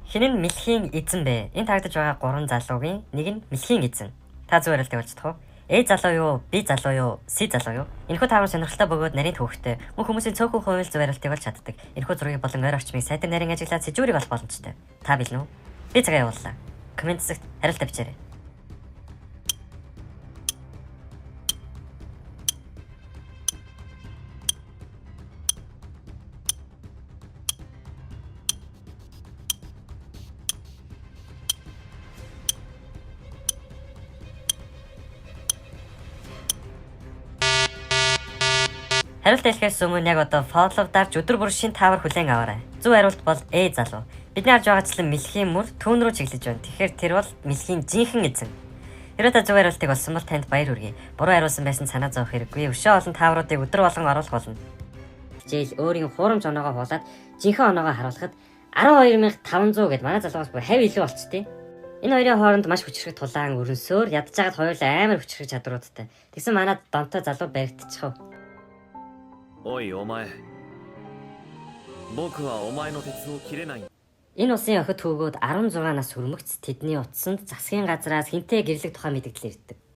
Хэн нь мэлхийн эзэн бэ? Энэ таагдаж байгаа 3 залуугийн нэг нь мэлхийн эзэн. Та зүгээр л тэгж чадах уу? A залуу юу? B залуу юу? C залуу юу? Энэхүү таван сонирхолтой бөгөөд нарийн төвхтэй. Мөн хүмүүсийн цөөхөн хувийн зүйрлэлтийг болж чаддаг. Энэхүү зургийг болон ойр орчмыг сайдын нарийн ажиглаад сэжүүрийг олох боломжтой. Та билнэ үү? Би цагаа явууллаа. Комент хэсэгт хариултаа бичээрэй. Хариулт хэлэхээс өмнө яг одоо follow дарж өдөр бүр шин таавар хүлээн аваарай. Зөв хариулт бол A залуу. Бидний харж байгаачлан мэлхийн мөр түүн рүү чиглэж байна. Тэгэхээр тэр бол мэлхийн жинхэнэ эзэн. Хэрэв та зөв хариултыг олсон бол танд баяр хүргэе. Буруу хариулсан байсан санаа зовох хэрэггүй. Өшөө олон таавруудыг өдөр болгон оруулах болно. Хичээл өөрийн хуурамч оноогоо хуулаад жинхэнэ оноогоо харуулхад 12500 гэд манай залуугаас бүр 50 илүү болчтой. Энэ хоёрын хооронд маш хүчрэх тулаан өрнсөөр ядж байгаад хоёулаа амар хүчрэх чадваруудтай. Тэгсэн манад донтой залуу баригдчихв. おいお前僕はお前の鉄を切れない。 Энэ усын охид хүүгүүд 16 нас хүрмэгц тэдний утсанд засгийн газраас хинтээ гэрлэх тухай мэдээлэл ирдэг.